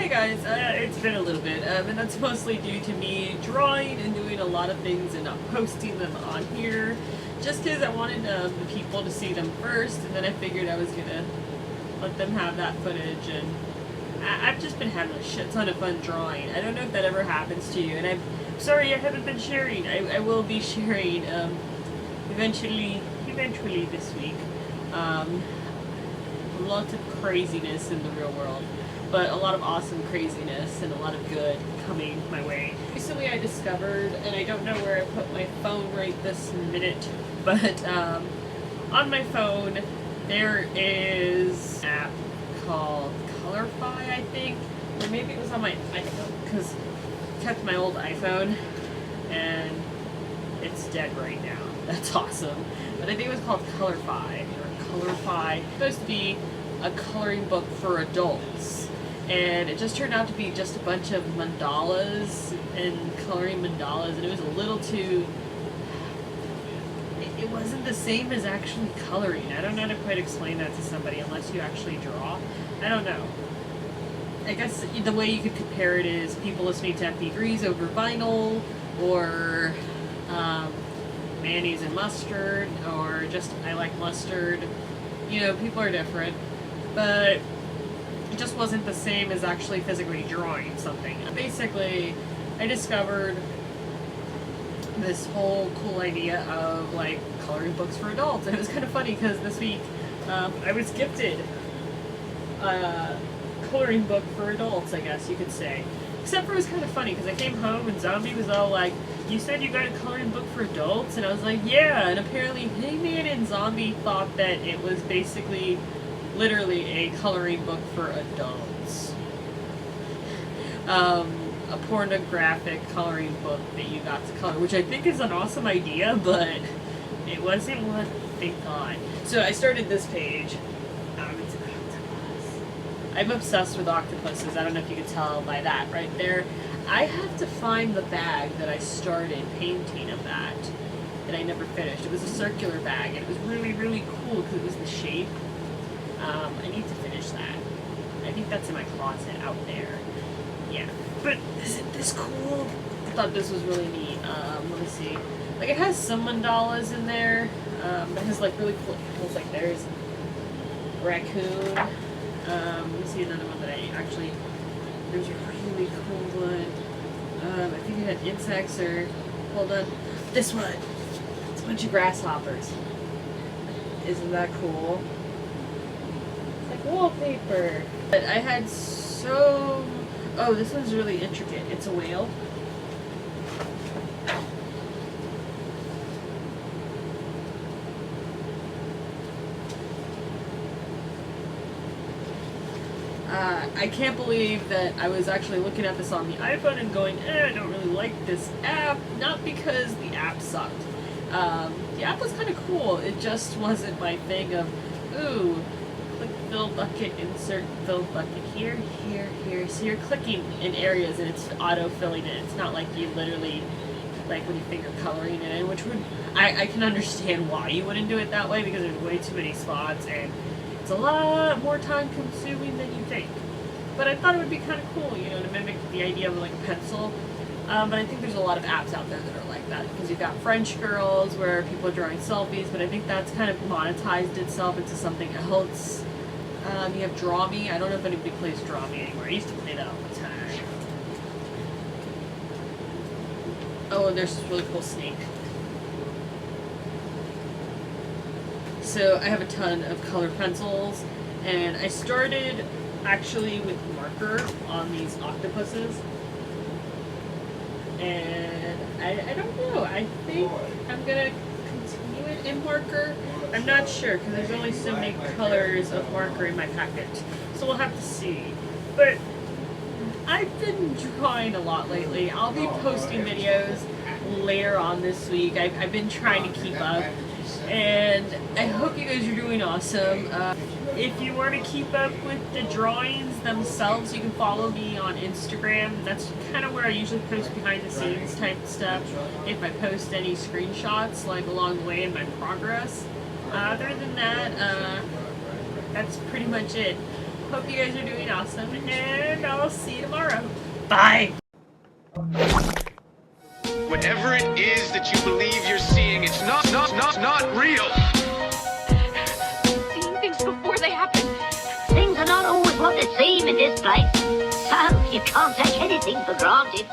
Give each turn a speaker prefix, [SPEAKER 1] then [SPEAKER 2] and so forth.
[SPEAKER 1] Hey guys, it's been a little bit, and that's mostly due to me drawing and doing a lot of things and not posting them on here, just because I wanted the people to see them first, and then I figured I was gonna let them have that footage, and I've just been having a shit ton of fun drawing. I don't know if that ever happens to you, and I'm sorry I haven't been sharing. I will be sharing eventually this week. Lots of craziness in the real world, but a lot of awesome craziness and a lot of good coming my way. Recently I discovered, and I don't know where I put my phone right this minute, but on my phone there is an app called Colorfy, I think, or maybe it was on my iPhone, because I kept my old iPhone and it's dead right now. That's awesome. But I think it was called Colorfy, or Colorfy. It's supposed to be a coloring book for adults, and it just turned out to be just a bunch of mandalas and coloring mandalas, and it was a little too, it wasn't the same as actually coloring. I don't know how to quite explain that to somebody unless you actually draw. I don't know. I guess the way you could compare it is people listening to MP3s over vinyl, or mayonnaise and mustard, or just I like mustard. You know, people are different, but it just wasn't the same as actually physically drawing something. Basically, I discovered this whole cool idea of like coloring books for adults, and it was kind of funny because this week I was gifted a coloring book for adults, I guess you could say. Except for it was kind of funny because I came home and Zombie was all like, "You said you got a coloring book for adults?" And I was like, "Yeah." And apparently Heyman and Zombie thought that it was basically literally a coloring book for adults. A pornographic coloring book that you got to color, which I think is an awesome idea, but it wasn't what they thought. So I started this page. It's an octopus. I'm obsessed with octopuses. I don't know if you can tell by that right there. I have to find the bag that I started painting of that I never finished. It was a circular bag, and it was really, really cool because it was the shape. I need to finish that. I think that's in my closet out there. Yeah. But isn't this cool? I thought this was really neat. Let me see. Like, it has some mandalas in there. It has like really cool animals. Like there's a raccoon. Let me see another one that I actually. There's a really cool one. I think it had insects, or hold on. This one. It's a bunch of grasshoppers. Isn't that cool? It's like wallpaper. But I had so. Oh, this one's really intricate. It's a whale. I can't believe that I was actually looking at this on the iPhone and going, I don't really like this app. Not because the app sucked. The app was kind of cool. It just wasn't my thing of, ooh, click fill bucket, insert fill bucket here, here, here. So you're clicking in areas and it's auto-filling it. It's not like you literally, like when you finger coloring it in, which would, I can understand why you wouldn't do it that way because there's way too many spots and it's a lot more time consuming than you think. But I thought it would be kind of cool, you know, to mimic the idea of like a pencil. But I think there's a lot of apps out there that are like that, because you've got French Girls where people are drawing selfies, but I think that's kind of monetized itself into something else. You have Draw Me. I don't know if anybody plays Draw Me anymore. I used to play that all the time. Oh, and there's this really cool snake. So I have a ton of colored pencils, and I started actually with marker on these octopuses. And I don't know, I think I'm going to continue it in marker. I'm not sure because there's only so many colors of marker in my packet. So we'll have to see. But I've been drawing a lot lately. I'll be posting videos later on this week. I've been trying to keep up. And I hope you guys are doing awesome. If you want to keep up with the drawings themselves, you can follow me on Instagram. That's kind of where I usually post behind the scenes type stuff. If I post any screenshots like along the way in my progress. Other than that, that's pretty much it. Hope you guys are doing awesome, and I'll see you tomorrow. Bye!
[SPEAKER 2] Whatever it is that you believe you're seeing, it's not real.
[SPEAKER 3] Seeing things before they happen.
[SPEAKER 4] Things are not always what they seem in this place. So you can't take anything for granted.